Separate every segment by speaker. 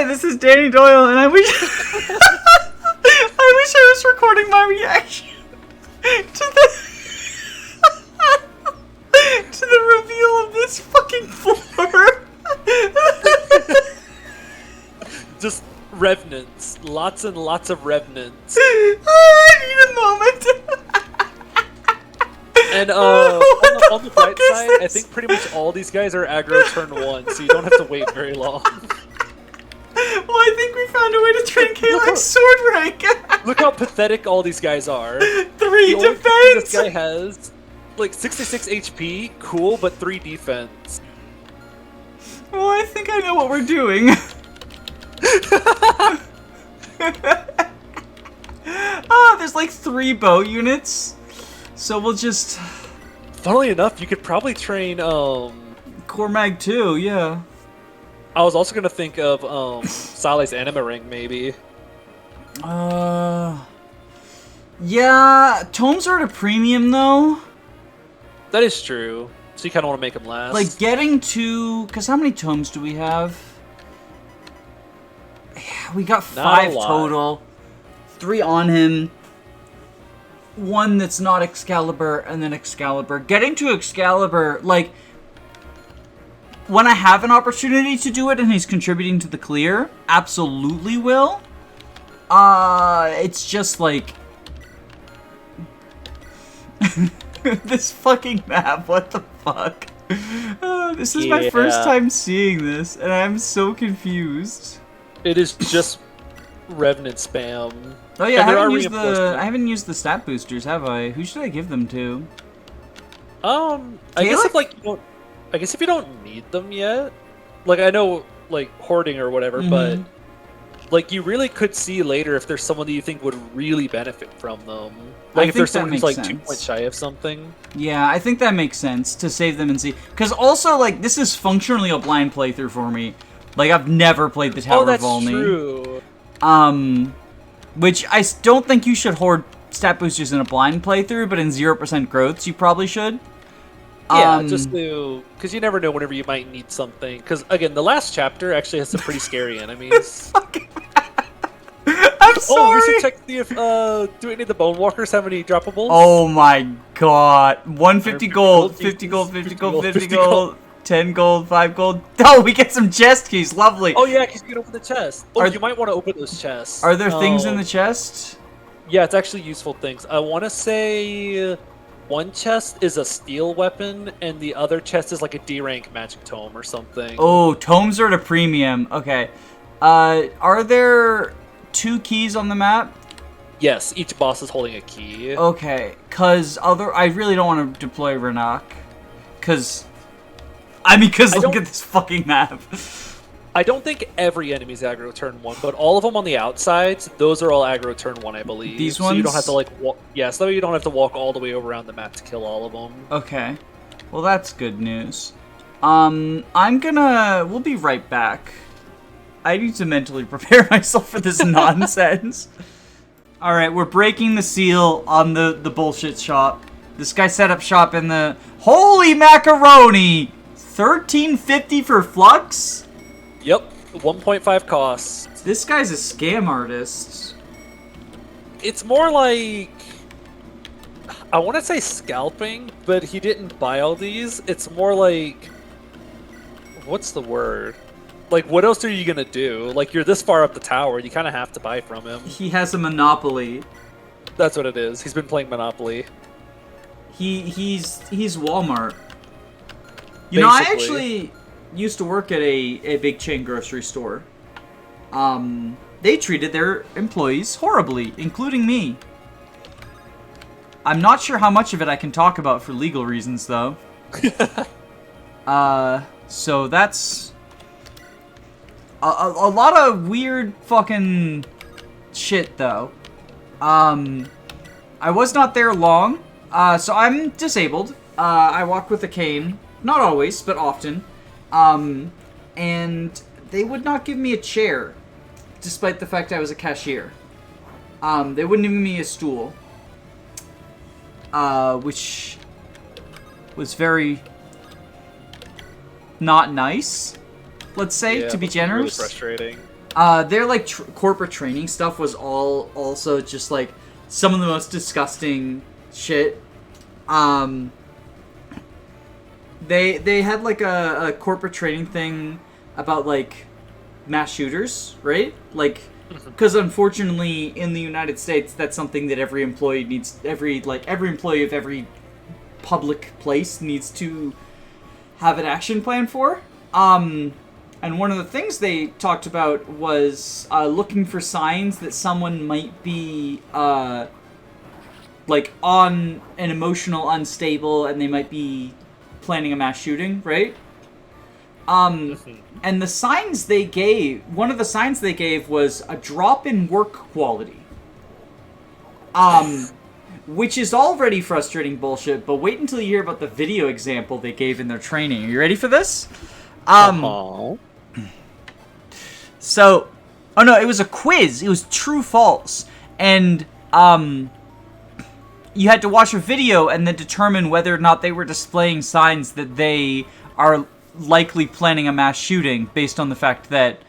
Speaker 1: this is Danny Doyle, and I wish I was recording my reaction to the reveal of this fucking floor.
Speaker 2: Just revenants. Lots and lots of revenants.
Speaker 1: I need a moment.
Speaker 2: And on the bright side, I think pretty much all these guys are aggro turn 1, so you don't have to wait very long.
Speaker 1: Well, I think we found a way to train Kalak's sword rank.
Speaker 2: Look how pathetic all these guys are.
Speaker 1: 3
Speaker 2: The only thing
Speaker 1: defense.
Speaker 2: this guy has, like 66 HP, cool, but 3 defense.
Speaker 1: Well, I think I know what we're doing. There's like 3 bow units, so we'll just.
Speaker 2: Funnily enough, you could probably train.
Speaker 1: Cormag too, yeah.
Speaker 2: I was also gonna think of Sally's anima ring, maybe.
Speaker 1: Yeah, tomes are at a premium though.
Speaker 2: That is true. So you kind of want to make them last.
Speaker 1: Like getting to, cause how many tomes do we have? We got 5 total. 3 on him. 1 that's not Excalibur, and then Excalibur. Getting to Excalibur, like, when I have an opportunity to do it and he's contributing to the clear, absolutely will. It's just like... this fucking map, what the fuck? This is my first time seeing this, and I'm so confused.
Speaker 2: It is just Revenant spam.
Speaker 1: Oh yeah, I haven't used the stat boosters, have I? Who should I give them to?
Speaker 2: I guess if you don't need them yet, like I know like hoarding or whatever, but like you really could see later if there's someone that you think would really benefit from them. Like if there's someone who's like 2 points shy of something.
Speaker 1: Yeah, I think that makes sense to save them and see. Because also like this is functionally a blind playthrough for me. Like I've never played the Tower of Valni.
Speaker 2: True.
Speaker 1: Which I don't think you should hoard stat boosters in a blind playthrough, but in 0% growths you probably should.
Speaker 2: Yeah, just to, because you never know whenever you might need something. Because again, the last chapter actually has some pretty scary enemies.
Speaker 1: I'm sorry.
Speaker 2: Oh, we should check see if do any of the Bone Walkers have any droppables?
Speaker 1: Oh my god! 150 gold, 50 gold, 50 gold, 50 gold. 10 gold, 5 gold. Oh, we get some chest keys. Lovely.
Speaker 2: Oh, yeah, because you can open the chest. Oh, you might want to open those chests.
Speaker 1: Are there things in the chest?
Speaker 2: Yeah, it's actually useful things. I want to say one chest is a steel weapon, and the other chest is like a D rank magic tome or something.
Speaker 1: Oh, tomes are at a premium. Okay. Are there 2 keys on the map?
Speaker 2: Yes, each boss is holding a key.
Speaker 1: Okay, because I really don't want to deploy Renak. Because... look at this fucking map.
Speaker 2: I don't think every enemy's aggro turn 1, but all of them on the outsides, those are all aggro turn 1, I believe.
Speaker 1: These ones?
Speaker 2: So you don't have to like walk. Yeah, so you don't have to walk all the way over around the map to kill all of them.
Speaker 1: Okay, well that's good news. We'll be right back. I need to mentally prepare myself for this nonsense. All right, we're breaking the seal on the bullshit shop. This guy set up shop in the holy macaroni. 1350 for Flux?
Speaker 2: Yep, 1.5 costs.
Speaker 1: This guy's a scam artist.
Speaker 2: It's more like... I want to say scalping, but he didn't buy all these. It's more like... What's the word? Like, what else are you going to do? Like, you're this far up the tower, you kind of have to buy from him.
Speaker 1: He has a monopoly.
Speaker 2: That's what it is. He's been playing Monopoly.
Speaker 1: He's Walmart. You know, I actually used to work at a big chain grocery store. They treated their employees horribly, including me. I'm not sure how much of it I can talk about for legal reasons, though. So that's... A lot of weird fucking shit, though. I was not there long, so I'm disabled. I walk with a cane. Not always, but often. And they would not give me a chair, despite the fact I was a cashier. They wouldn't give me a stool. Which was very not nice, let's say, to be generous.
Speaker 2: Really frustrating.
Speaker 1: Their like corporate training stuff was all also just like some of the most disgusting shit. They had like a corporate training thing about like mass shooters, right? Like, because unfortunately in the United States, that's something that every employee needs. Every employee of every public place needs to have an action plan for. And one of the things they talked about was looking for signs that someone might be like on an emotional unstable, and they might be planning a mass shooting, right? And the signs they gave, one of the signs they gave was a drop in work quality. Which is already frustrating bullshit, but wait until you hear about the video example they gave in their training. Are you ready for this? So, oh no, it was a quiz. It was true-false. And, you had to watch a video and then determine whether or not they were displaying signs that they are likely planning a mass shooting based on the fact that,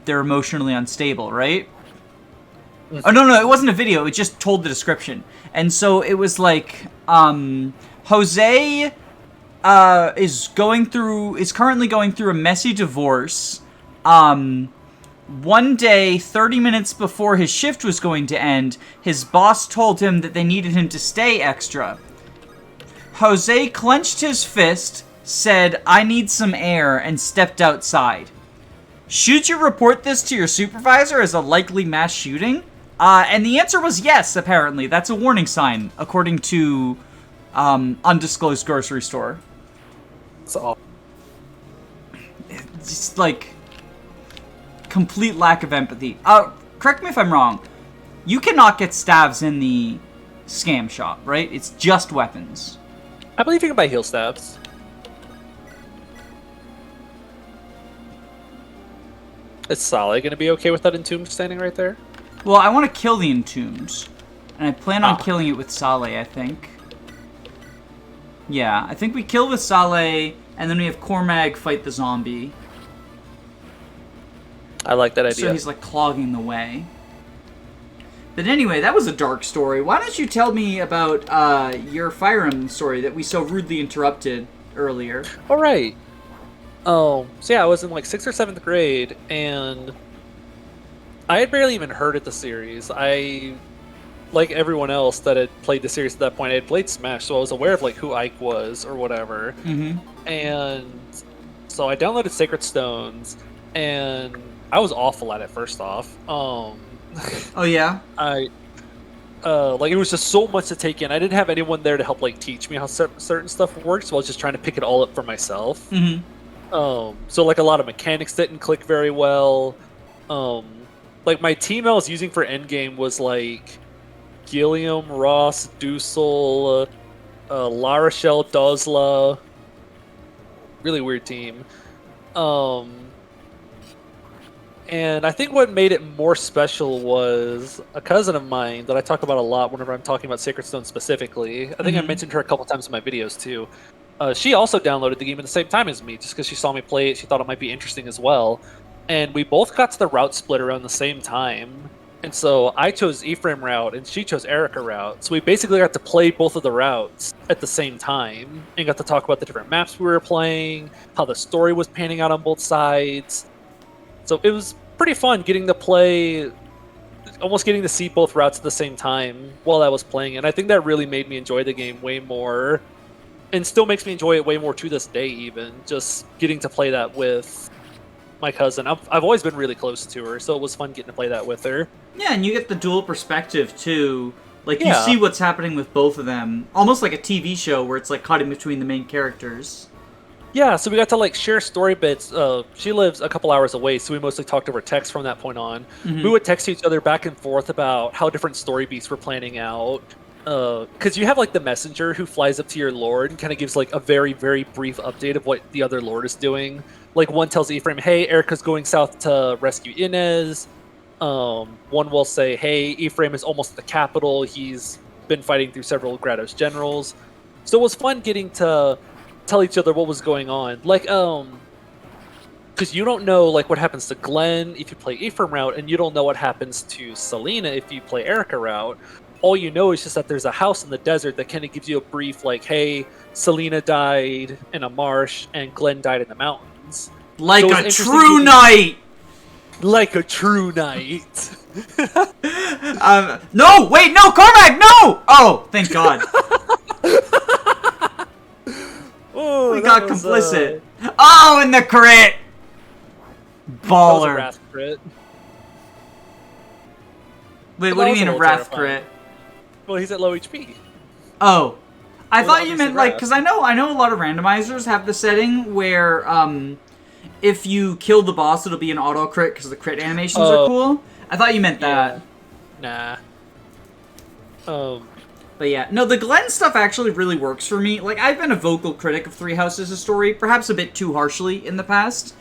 Speaker 1: they're emotionally unstable, right? Oh, no, it wasn't a video. It just told the description. And so it was like, Jose, is currently going through a messy divorce. One day, 30 minutes before his shift was going to end, his boss told him that they needed him to stay extra. Jose clenched his fist, said, "I need some air," and stepped outside. Should you report this to your supervisor as a likely mass shooting? And the answer was yes, apparently. That's a warning sign, according to, undisclosed grocery store.
Speaker 2: So,
Speaker 1: just, like, complete lack of empathy. Correct me if I'm wrong. You cannot get stabs in the scam shop, right? It's just weapons.
Speaker 2: I believe you can buy heal stabs. Is Saleh going to be okay with that entomb standing right there?
Speaker 1: Well, I want to kill the entombed. And I plan on killing it with Saleh, I think. Yeah, I think we kill with Saleh, and then we have Cormag fight the zombie.
Speaker 2: I like that idea.
Speaker 1: So he's, like, clogging the way. But anyway, that was a dark story. Why don't you tell me about your Fire Emblem story that we so rudely interrupted earlier?
Speaker 2: All right. So yeah, I was in, like, 6th or 7th grade, and I had barely even heard of the series. I, like everyone else that had played the series at that point, I had played Smash, so I was aware of, like, who Ike was or whatever. And so I downloaded Sacred Stones, and I was awful at it, first off.
Speaker 1: Oh, yeah?
Speaker 2: Like, it was just so much to take in. I didn't have anyone there to help, like, teach me how certain stuff works, so I was just trying to pick it all up for myself. So, like, a lot of mechanics didn't click very well. Like, my team I was using for endgame was, like, Gilliam, Ross, Dusel, La Rochelle, Dozla. Really weird team. And I think what made it more special was a cousin of mine that I talk about a lot whenever I'm talking about Sacred Stone specifically. I think I mentioned her a couple times in my videos too. She also downloaded the game at the same time as me, just because she saw me play it. She thought it might be interesting as well. And we both got to the route split around the same time. And so I chose Ephraim route, and she chose Erica route. So we basically got to play both of the routes at the same time, and got to talk about the different maps we were playing, how the story was panning out on both sides. So it was pretty fun getting to play, almost getting to see both routes at the same time while I was playing. And I think that really made me enjoy the game way more, and still makes me enjoy it way more to this day even, just getting to play that with my cousin. I've always been really close to her, so it was fun getting to play that with her.
Speaker 1: Yeah, and you get the dual perspective too. Like, you see what's happening with both of them, almost like a TV show where it's like cutting between the main characters.
Speaker 2: Yeah, so we got to, like, share story bits. She lives a couple hours away, so we mostly talked over text from that point on. We would text each other back and forth about how different story beats were planning out. Because you have, like, the messenger who flies up to your lord and kind of gives, like, a very, very brief update of what the other lord is doing. Like, one tells Ephraim, hey, Erica's going south to rescue Inez. One will say, hey, Ephraim is almost at the capital. He's been fighting through several Grados generals. So it was fun getting to tell each other what was going on. Like, because you don't know like what happens to Glenn if you play Ephraim route, and you don't know what happens to Selena if you play Erica route. All you know is just that there's a house in the desert that kind of gives you a brief, like, hey, Selena died in a marsh and Glenn died in the mountains.
Speaker 1: Like a true knight!
Speaker 2: Like a true knight.
Speaker 1: No! Wait, no! Cormac, no! Oh, thank God.
Speaker 2: Oh,
Speaker 1: we got complicit. Oh, and the crit! Baller.
Speaker 2: That was a wrath crit.
Speaker 1: Wait, what do you mean a wrath crit?
Speaker 2: Well, he's at low HP.
Speaker 1: Oh. I thought you meant, like, because I know a lot of randomizers have the setting where, if you kill the boss, it'll be an auto crit because the crit animations are cool. I thought you meant that.
Speaker 2: Nah.
Speaker 1: But yeah, no, the Glenn stuff actually really works for me. Like, I've been a vocal critic of Three Houses' story, perhaps a bit too harshly in the past.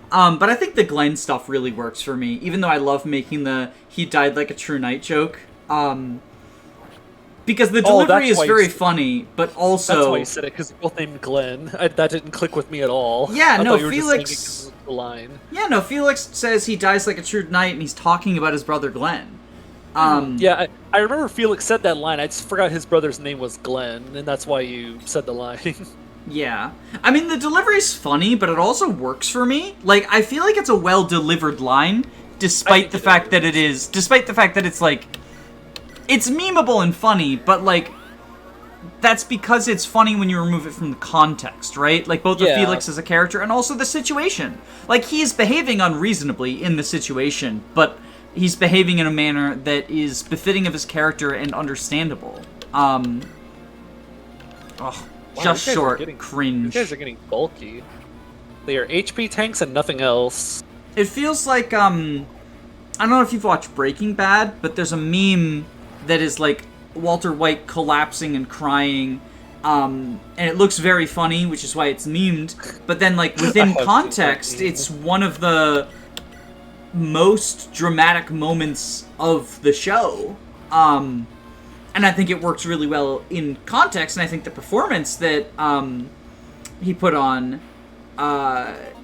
Speaker 1: But I think the Glenn stuff really works for me, even though I love making the he died like a true knight joke. Because the delivery is very funny, but also...
Speaker 2: That's why you said it, because they're both named Glenn. That didn't click with me at all.
Speaker 1: Yeah, no,
Speaker 2: Felix... The line.
Speaker 1: Yeah, no, Felix says he dies like a true knight, and he's talking about his brother Glenn.
Speaker 2: Yeah, I remember Felix said that line. I just forgot his brother's name was Glenn, and that's why you said the line.
Speaker 1: Yeah. I mean, the delivery's funny, but it also works for me. Like, I feel like it's a well-delivered line, despite the fact that it's, like... It's memeable and funny, but, like... That's because it's funny when you remove it from the context, right? Like, both of Felix as a character and also the situation. Like, he's behaving unreasonably in the situation, but... He's behaving in a manner that is befitting of his character and understandable. Wow, just short cringe.
Speaker 2: You guys are getting bulky. They are HP tanks and nothing else.
Speaker 1: It feels like, I don't know if you've watched Breaking Bad, but there's a meme that is like Walter White collapsing and crying, and it looks very funny, which is why it's memed. But then, like, within context, it's one of the most dramatic moments of the show, and I think it works really well in context, and I think the performance that he put on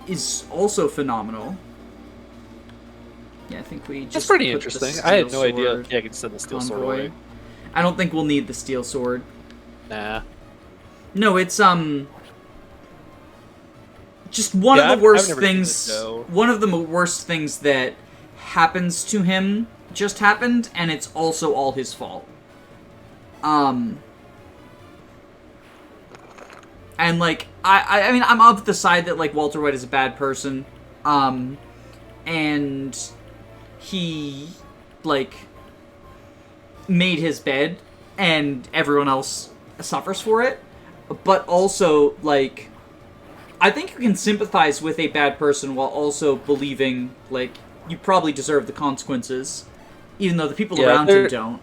Speaker 1: is also phenomenal. Yeah, I think we just
Speaker 2: That's pretty interesting. I had no idea. Yeah, I could send the steel sword away.
Speaker 1: I don't think we'll need the steel sword.
Speaker 2: Nah.
Speaker 1: No, it's just one of the worst things. One of the worst things that happens to him just happened, and it's also all his fault. And like I mean, I'm of the side that like Walter White is a bad person, and he like made his bed, and everyone else suffers for it. But also, like, I think you can sympathize with a bad person while also believing, like, you probably deserve the consequences, even though the people around you don't.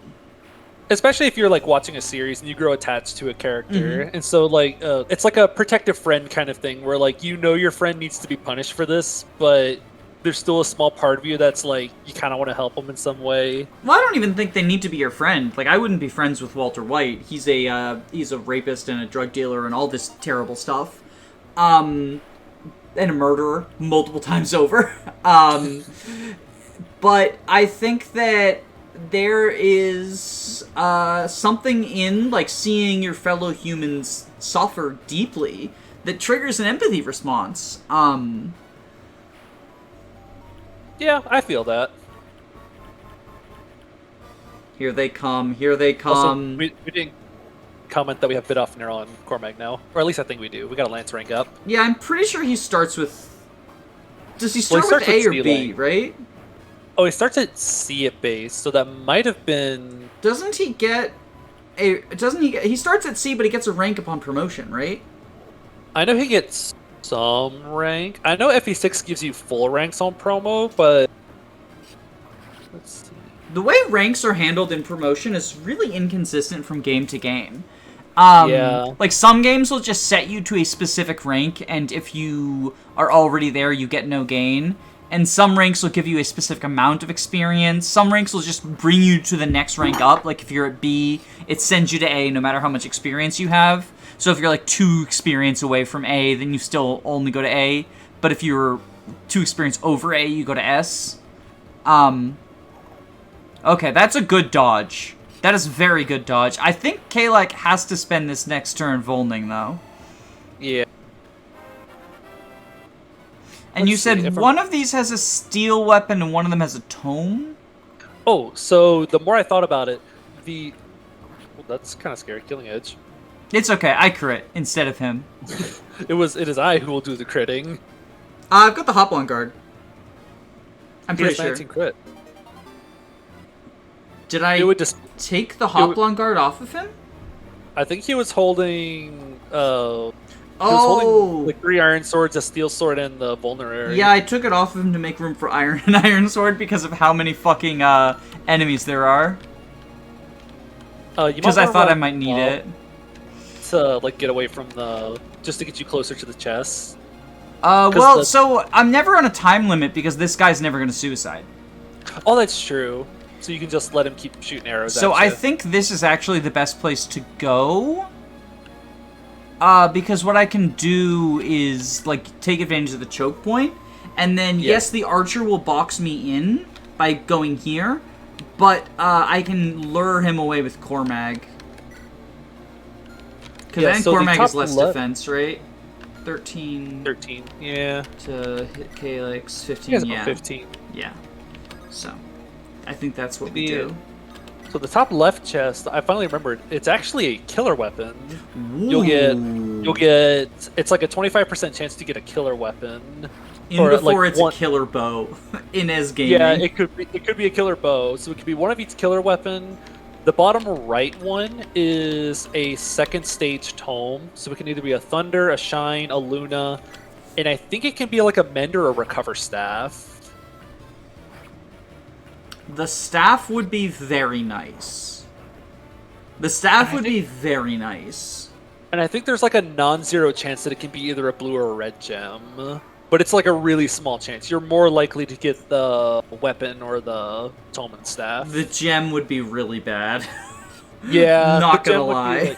Speaker 2: Especially if you're, like, watching a series and you grow attached to a character. Mm-hmm. And so, like, it's like a protective friend kind of thing where, like, you know your friend needs to be punished for this, but there's still a small part of you that's, like, you kind of want to help them in some way.
Speaker 1: Well, I don't even think they need to be your friend. Like, I wouldn't be friends with Walter White. He's a rapist and a drug dealer and all this terrible stuff. And a murderer multiple times over. But I think that there is something in, like, seeing your fellow humans suffer deeply that triggers an empathy response.
Speaker 2: Yeah, I feel that.
Speaker 1: Here they come, here they come.
Speaker 2: Also, we didn't comment that we have Bidolphnir on Cormac now. Or at least I think we do. We got a Lance rank up.
Speaker 1: Yeah, I'm pretty sure he starts with... Does he start with A or B, right?
Speaker 2: Oh, he starts at C at base, so that might have been...
Speaker 1: Doesn't he get a... Doesn't he... He starts at C, but he gets a rank upon promotion, right?
Speaker 2: I know he gets some rank. I know FE6 gives you full ranks on promo, but... Let's see.
Speaker 1: The way ranks are handled in promotion is really inconsistent from game to game. Yeah. Like, some games will just set you to a specific rank, and if you are already there, you get no gain. And some ranks will give you a specific amount of experience. Some ranks will just bring you to the next rank up. Like, if you're at B, it sends you to A no matter how much experience you have. So if you're, like, 2 experience away from A, then you still only go to A. But if you're, 2 experience over A, you go to S. Okay, that's a good dodge. That is very good dodge. I think Kalek has to spend this next turn Volning, though.
Speaker 2: Yeah.
Speaker 1: And you said one of these has a steel weapon and one of them has a tome?
Speaker 2: Oh, so the more I thought about it, well, that's kind of scary. Killing Edge.
Speaker 1: It's okay. I crit instead of him.
Speaker 2: It is I who will do the critting.
Speaker 1: I've got the hop on guard. I'm pretty sure.
Speaker 2: 19 crit.
Speaker 1: Did I take the Hoplon guard off of him?
Speaker 2: I think he was holding. He was holding like 3 iron swords, a steel sword, and the vulnerary.
Speaker 1: Yeah, I took it off of him to make room for iron and iron sword because of how many fucking enemies there are. Because I thought I might need it
Speaker 2: to like get away from just to get you closer to the chest.
Speaker 1: So I'm never on a time limit because this guy's never gonna suicide.
Speaker 2: Oh, that's true. So you can just let him keep shooting arrows at you.
Speaker 1: So I think this is actually the best place to go. Because what I can do is, like, take advantage of the choke point. And then, yes, the archer will box me in by going here. But I can lure him away with Cormag. Because then Cormag is less defense, right? 13.
Speaker 2: 13, yeah.
Speaker 1: To hit Calyx, 15, yeah.
Speaker 2: 15.
Speaker 1: Yeah. So, I think that's what we do.
Speaker 2: So the top left chest, I finally remembered, it's actually a killer weapon.
Speaker 1: Ooh.
Speaker 2: You'll get, it's like a 25% chance to get a killer weapon.
Speaker 1: Before it's a killer bow. Inez Gaming.
Speaker 2: Yeah, it could be a killer bow. So it could be one of each killer weapon. The bottom right one is a 2nd stage tome. So it can either be a Thunder, a Shine, a Luna, and I think it can be like a Mend or a Recover Staff.
Speaker 1: The staff would be very nice. The staff would be very nice.
Speaker 2: And I think there's like a non-zero chance that it can be either a blue or a red gem. But it's like a really small chance. You're more likely to get the weapon or the tome and staff.
Speaker 1: The gem would be really bad.
Speaker 2: Yeah.
Speaker 1: Not gonna lie.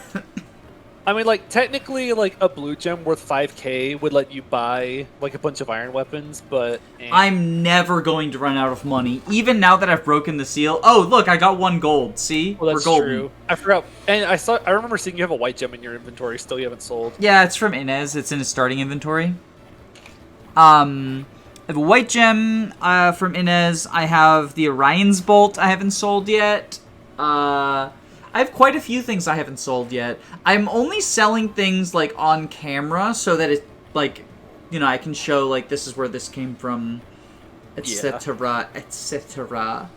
Speaker 2: I mean, like, technically, like, a blue gem worth 5k would let you buy, like, a bunch of iron weapons, but...
Speaker 1: I'm never going to run out of money, even now that I've broken the seal. Oh, look, I got 1 gold, see?
Speaker 2: Well, that's true. I forgot, and I remember seeing you have a white gem in your inventory, still you haven't sold.
Speaker 1: Yeah, it's from Inez, it's in his starting inventory. I have a white gem, from Inez. I have the Orion's Bolt I haven't sold yet. I have quite a few things I haven't sold yet. I'm only selling things, like, on camera so that it, like, you know, I can show, like, this is where this came from, etc., etc.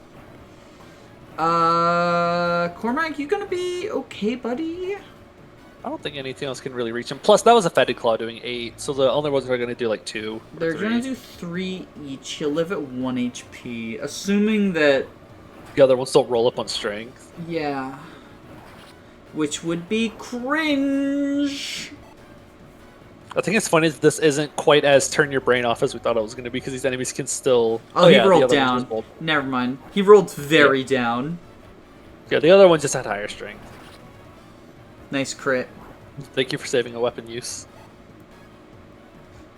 Speaker 1: Cormac, you gonna be okay, buddy?
Speaker 2: I don't think anything else can really reach him. Plus, that was a Fetid Claw doing 8, so the only ones are going to do, like, 2.
Speaker 1: They're going to do 3 each. He'll live at 1 HP, assuming that...
Speaker 2: The other ones don't roll up on strength.
Speaker 1: Yeah. Which would be cringe.
Speaker 2: I think it's funny that this isn't quite as turn your brain off as we thought it was going to be, because these enemies can still...
Speaker 1: Oh, he rolled down. Never mind. He rolled very down.
Speaker 2: Yeah, the other one just had higher strength.
Speaker 1: Nice crit.
Speaker 2: Thank you for saving a weapon use.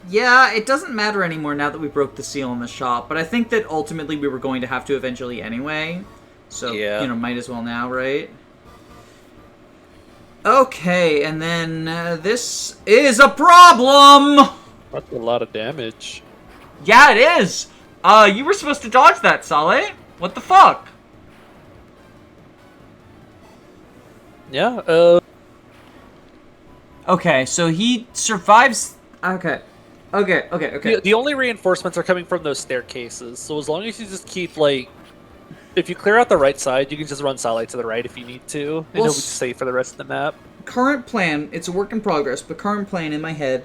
Speaker 1: Yeah, it doesn't matter anymore now that we broke the seal in the shop, but I think that ultimately we were going to have to eventually anyway. So, you know, might as well now, right? Okay, and then this is a problem!
Speaker 2: That's a lot of damage.
Speaker 1: Yeah, it is! You were supposed to dodge that, Saleh. What the fuck?
Speaker 2: Yeah,
Speaker 1: Okay, so he survives... Okay.
Speaker 2: The only reinforcements are coming from those staircases, so as long as you just keep, like... If you clear out the right side, you can just run Saleh to the right if you need to, and he'll be safe for the rest of the map.
Speaker 1: Current plan, it's a work in progress, but current plan in my head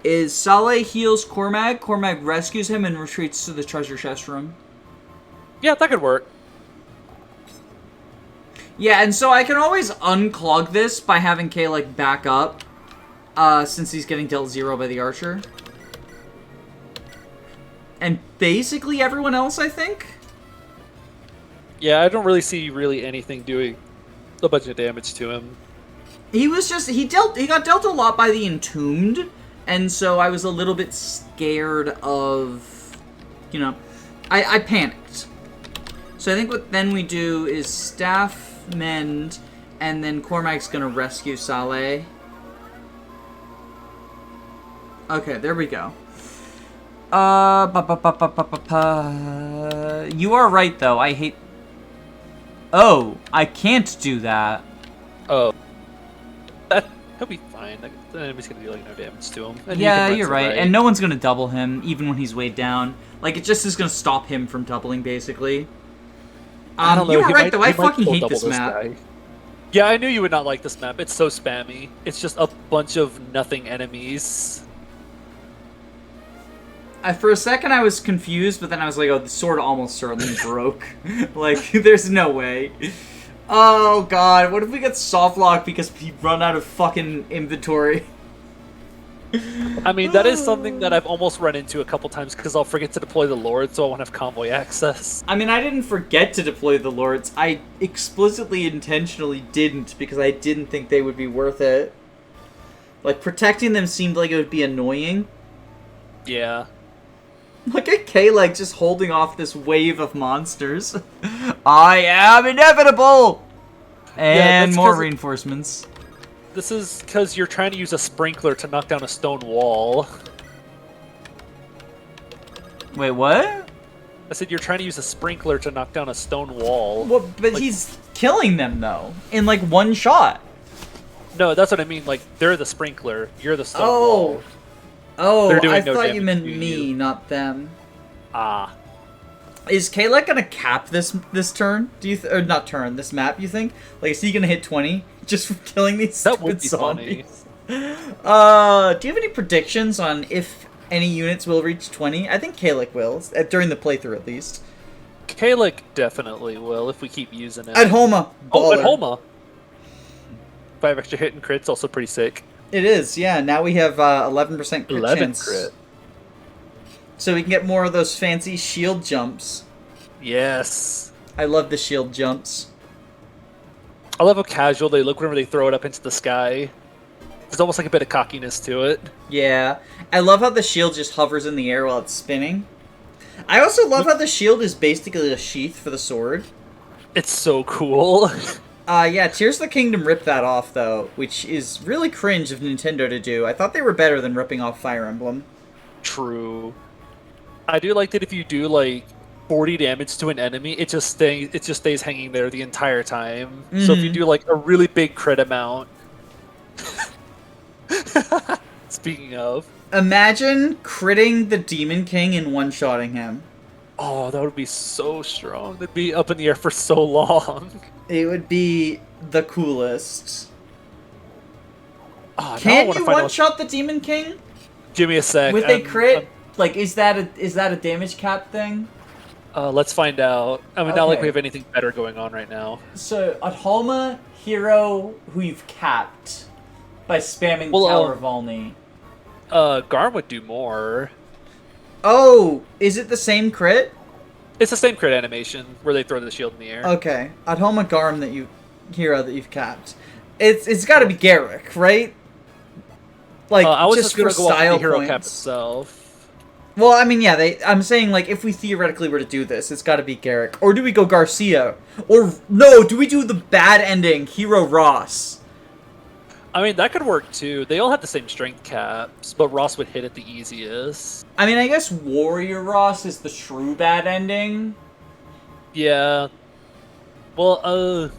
Speaker 1: is Saleh heals Cormag, Cormag rescues him, and retreats to the treasure chest room.
Speaker 2: Yeah, that could work.
Speaker 1: Yeah, and so I can always unclog this by having Kay, like, back up. Since he's getting dealt 0 by the archer. And basically everyone else, I think?
Speaker 2: Yeah, I don't really see anything doing a bunch of damage to him.
Speaker 1: He was just, he got dealt a lot by the Entombed, and so I was a little bit scared of you know, I panicked. So I think what then we do is staff mend, and then Cormac's gonna rescue Saleh. Okay, there we go. You are right, though. I hate... Oh, I can't do that.
Speaker 2: Oh. He'll be fine. The enemy's gonna do like no damage to him. And
Speaker 1: yeah, you're right. And no one's gonna double him, even when he's weighed down. Like, it just is gonna stop him from doubling, basically.
Speaker 2: I don't know.
Speaker 1: You were right, though. I fucking hate this map.
Speaker 2: Guy. Yeah, I knew you would not like this map. It's so spammy. It's just a bunch of nothing enemies.
Speaker 1: For a second, I was confused, but then I was like, oh, the sword almost certainly broke. Like, there's no way. Oh, God. What if we get soft lock because we run out of fucking inventory?
Speaker 2: I mean, that is something that I've almost run into a couple times because I'll forget to deploy the Lord, so I won't have convoy access.
Speaker 1: I mean, I didn't forget to deploy the Lords. I explicitly, intentionally didn't because I didn't think they would be worth it. Like, protecting them seemed like it would be annoying.
Speaker 2: Yeah.
Speaker 1: Look at K-Leg just holding off this wave of monsters. I am inevitable! And more reinforcements.
Speaker 2: This is because you're trying to use a sprinkler to knock down a stone wall.
Speaker 1: Wait, what?
Speaker 2: I said you're trying to use a sprinkler to knock down a stone wall.
Speaker 1: Well, but like, he's killing them, though, in, like, one shot.
Speaker 2: No, that's what I mean. Like, they're the sprinkler. You're the stone wall.
Speaker 1: Oh, I thought you meant me, not them.
Speaker 2: Ah.
Speaker 1: Is Kayla gonna cap this turn? Do you or not turn this map? You think? Like, is he gonna hit 20 just from killing these stupid zombies? Do you have any predictions on if any units will reach 20? I think Kalik will during the playthrough at least.
Speaker 2: Kalik definitely will if we keep using it.
Speaker 1: At Homa.
Speaker 2: Oh, at Homa. 5 extra hit and crits, also pretty sick.
Speaker 1: It is, yeah. Now we have 11% crit
Speaker 2: 11
Speaker 1: chance.
Speaker 2: Crit.
Speaker 1: So we can get more of those fancy shield jumps.
Speaker 2: Yes.
Speaker 1: I love the shield jumps.
Speaker 2: I love how casual they look whenever they throw it up into the sky. There's almost like a bit of cockiness to it.
Speaker 1: Yeah. I love how the shield just hovers in the air while it's spinning. I also love how the shield is basically a sheath for the sword.
Speaker 2: It's so cool.
Speaker 1: Yeah, Tears of the Kingdom ripped that off, though, which is really cringe of Nintendo to do. I thought they were better than ripping off Fire Emblem.
Speaker 2: True. I do like that if you do, like, 40 damage to an enemy, it just stays hanging there the entire time. Mm-hmm. So if you do, like, a really big crit amount... Speaking of...
Speaker 1: Imagine critting the Demon King and one-shotting him.
Speaker 2: Oh, that would be so strong. They'd be up in the air for so long.
Speaker 1: It would be the coolest.
Speaker 2: Oh,
Speaker 1: can you one-shot the Demon King?
Speaker 2: Give me a sec.
Speaker 1: With a crit? Like, is that a damage cap thing?
Speaker 2: Let's find out. I mean, not like we have anything better going on right now.
Speaker 1: So, at Homa, hero who you've capped by spamming Tower of Valni.
Speaker 2: Garm would do more.
Speaker 1: Oh, is it the same crit?
Speaker 2: It's the same crit animation where they throw the shield in the air.
Speaker 1: Okay, at Homa Garm hero that you've capped. It's got to be Garrick, right? Like,
Speaker 2: I was
Speaker 1: just
Speaker 2: gonna
Speaker 1: for
Speaker 2: go
Speaker 1: style
Speaker 2: off the hero
Speaker 1: points.
Speaker 2: cap itself.
Speaker 1: Well, I mean, yeah, I'm saying, like, if we theoretically were to do this, it's got to be Garrick. Or do we go Garcia? Or, no, do we do the bad ending, Hero Ross?
Speaker 2: I mean, that could work, too. They all have the same strength caps, but Ross would hit it the easiest.
Speaker 1: I mean, I guess Warrior Ross is the true bad ending.
Speaker 2: Yeah. Well,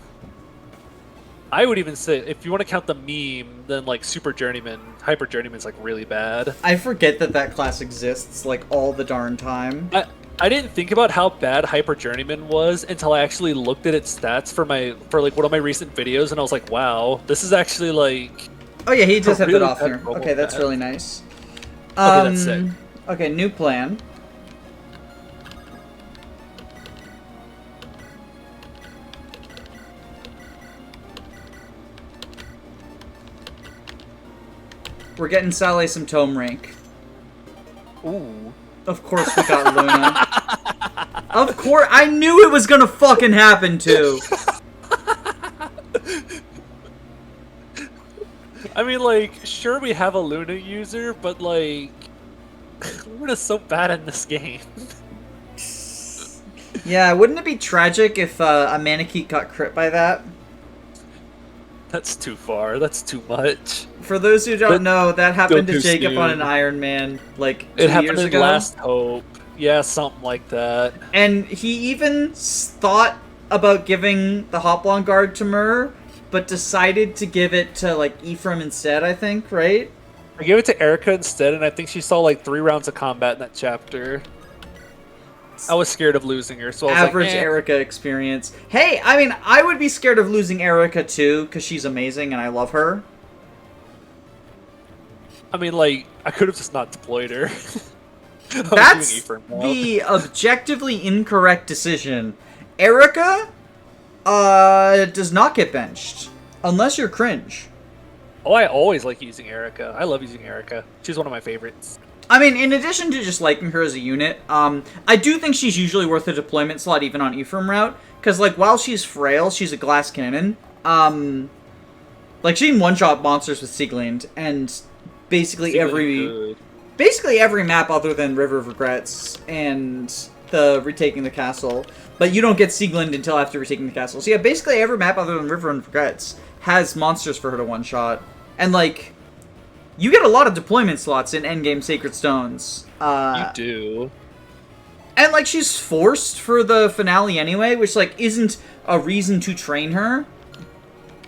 Speaker 2: I would even say, if you want to count the meme, then, like, Super Journeyman, Hyper Journeyman's, like, really bad.
Speaker 1: I forget that class exists, like, all the darn time.
Speaker 2: I didn't think about how bad Hyper Journeyman was until I actually looked at its stats for like one of my recent videos, and I was like, wow, this is actually, like...
Speaker 1: Oh yeah, he does have it off here. Okay, that's really nice.
Speaker 2: Okay, that's sick.
Speaker 1: Okay, new plan. We're getting Saleh some tome rank.
Speaker 2: Ooh.
Speaker 1: Of course we got Luna. Of course, I knew it was gonna fucking happen too.
Speaker 2: I mean, like, sure we have a Luna user, but like, Luna's so bad in this game.
Speaker 1: Yeah, wouldn't it be tragic if a Manakete got crit by that?
Speaker 2: That's too far. That's too much.
Speaker 1: For those who don't know, that happened to
Speaker 2: too
Speaker 1: Jacob on an
Speaker 2: soon.
Speaker 1: Iron Man like
Speaker 2: It
Speaker 1: 2 years
Speaker 2: happened in
Speaker 1: ago.
Speaker 2: Last Hope. Yeah, something like that.
Speaker 1: And he even thought about giving the Hoplon Guard to Myrrh, but decided to give it to like Ephraim instead, I think, right?
Speaker 2: I gave it to Erica instead, and I think she saw like 3 rounds of combat in that chapter. I was scared of losing her, so I was
Speaker 1: Average
Speaker 2: like, eh.
Speaker 1: Erica experience. Hey, I mean, I would be scared of losing Erica too, because she's amazing and I love her.
Speaker 2: I mean, like, I could have just not deployed her.
Speaker 1: That's the objectively incorrect decision. Erica does not get benched unless you're cringe.
Speaker 2: Oh, I always like using Erica. I love using Erica. She's one of my favorites.
Speaker 1: I mean, in addition to just liking her as a unit, I do think she's usually worth a deployment slot even on Ephraim route, because like while she's frail, she's a glass cannon. Like she can one-shot monsters with Sieglind, and basically every map other than River of Regrets and the retaking the castle. But you don't get Sieglind until after retaking the castle. So yeah, basically every map other than River of Regrets has monsters for her to one-shot. And like, you get a lot of deployment slots in endgame Sacred Stones.
Speaker 2: You do.
Speaker 1: And like, she's forced for the finale anyway, which like isn't a reason to train her,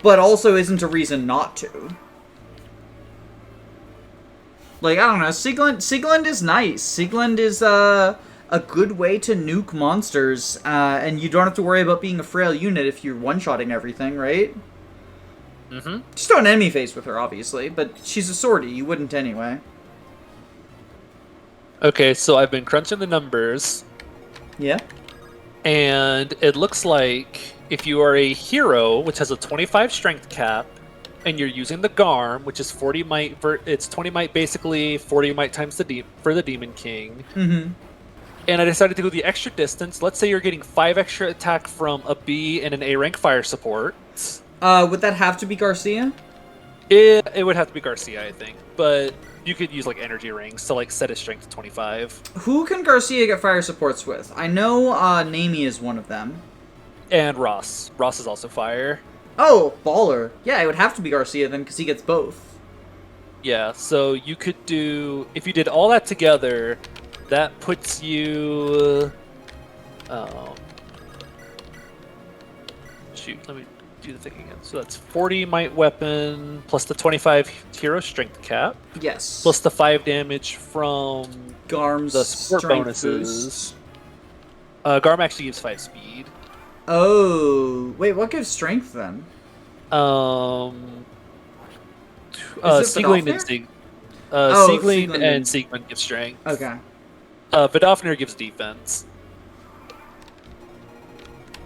Speaker 1: but also isn't a reason not to. Like, I don't know, Sieglind is nice. Sieglind is a good way to nuke monsters, and you don't have to worry about being a frail unit if you're one-shotting everything, right?
Speaker 2: Mm-hmm.
Speaker 1: Just don't enemy face with her, obviously, but she's a sortie. You wouldn't anyway.
Speaker 2: Okay, so I've been crunching the numbers.
Speaker 1: Yeah?
Speaker 2: And it looks like if you are a hero, which has a 25 strength cap, and you're using the Garm, which is 40 might, it's 20 might basically, 40 might times for the Demon King.
Speaker 1: Mm-hmm.
Speaker 2: And I decided to go the extra distance. Let's say you're getting 5 extra attack from a B and an A rank fire support.
Speaker 1: Would that have to be Garcia?
Speaker 2: It would have to be Garcia, I think. But you could use like energy rings to like set his strength to 25.
Speaker 1: Who can Garcia get fire supports with? I know Nami is one of them.
Speaker 2: And Ross. Ross is also fire.
Speaker 1: Oh, baller. Yeah, it would have to be Garcia then, because he gets both.
Speaker 2: Yeah, so you could do... If you did all that together, that puts you... shoot, let me do the thing again. So that's 40 might weapon, plus the 25 hero strength cap.
Speaker 1: Yes.
Speaker 2: Plus the 5 damage from
Speaker 1: Garm's
Speaker 2: the support bonuses.
Speaker 1: boost.
Speaker 2: Garm actually gives 5 speed.
Speaker 1: Oh, wait, what gives strength then?
Speaker 2: Sieglind and Sieglind and Siegmund give strength.
Speaker 1: Okay.
Speaker 2: Vidofnir gives defense.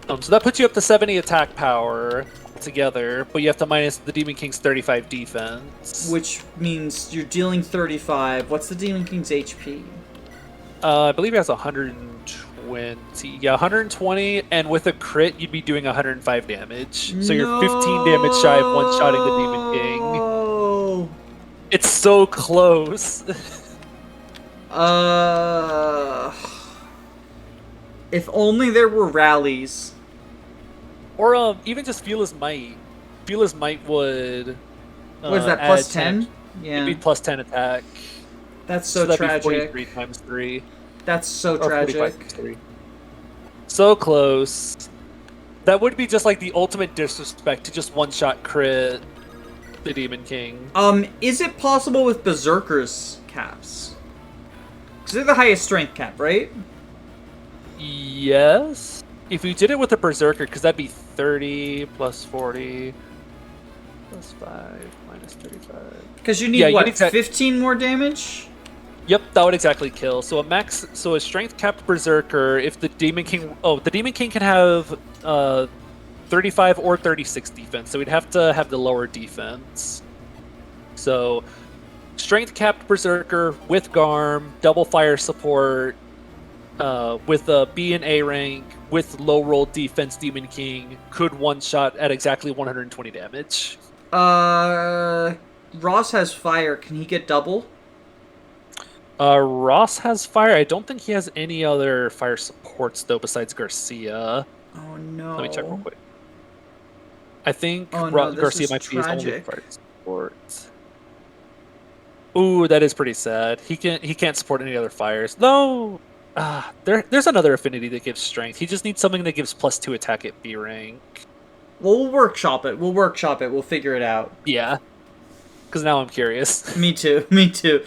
Speaker 2: So that puts you up to 70 attack power together, but you have to minus the Demon King's 35 defense.
Speaker 1: Which means you're dealing 35. What's the Demon King's HP?
Speaker 2: I believe he has 120. Yeah, 120, and with a crit, you'd be doing 105 damage. So you're 15 damage shy of one-shotting the Demon King. It's so close.
Speaker 1: If only there were rallies.
Speaker 2: Or even just Feel His Might. Feel His Might would...
Speaker 1: what is that, plus 10? Yeah.
Speaker 2: It'd be plus 10 attack.
Speaker 1: That's so
Speaker 2: that'd
Speaker 1: tragic.
Speaker 2: Be 43 times 3.
Speaker 1: That's so
Speaker 2: Or
Speaker 1: tragic.
Speaker 2: 3. So close. That would be just like the ultimate disrespect to just one-shot crit the Demon King.
Speaker 1: Is it possible with Berserker's caps? Because they're the highest strength cap, right?
Speaker 2: Yes. If you did it with a Berserker, because that'd be 30 plus 40 plus 5 minus 35.
Speaker 1: Because you need, what, 15 more damage?
Speaker 2: Yep, that would exactly kill. So a strength capped Berserker, if the Demon King... Oh, the Demon King can have 35 or 36 defense, so we'd have to have the lower defense. So, strength capped Berserker with Garm, double fire support, with a B and A rank, with low roll defense Demon King, could one-shot at exactly 120 damage.
Speaker 1: Ross has fire. Can he get double?
Speaker 2: Ross has fire. I don't think he has any other fire supports though besides Garcia.
Speaker 1: Oh
Speaker 2: Let me check real
Speaker 1: no.
Speaker 2: quick. I think
Speaker 1: Oh no, this
Speaker 2: Garcia
Speaker 1: is
Speaker 2: might be his only
Speaker 1: tragic.
Speaker 2: fire support. Ooh, that is pretty sad. He can't support any other fires. No. There's another affinity that gives strength. He just needs something that gives +2 attack at B rank.
Speaker 1: Well, we'll workshop it. We'll workshop it. We'll figure it out.
Speaker 2: Yeah, because now I'm curious.
Speaker 1: Me too. Me too.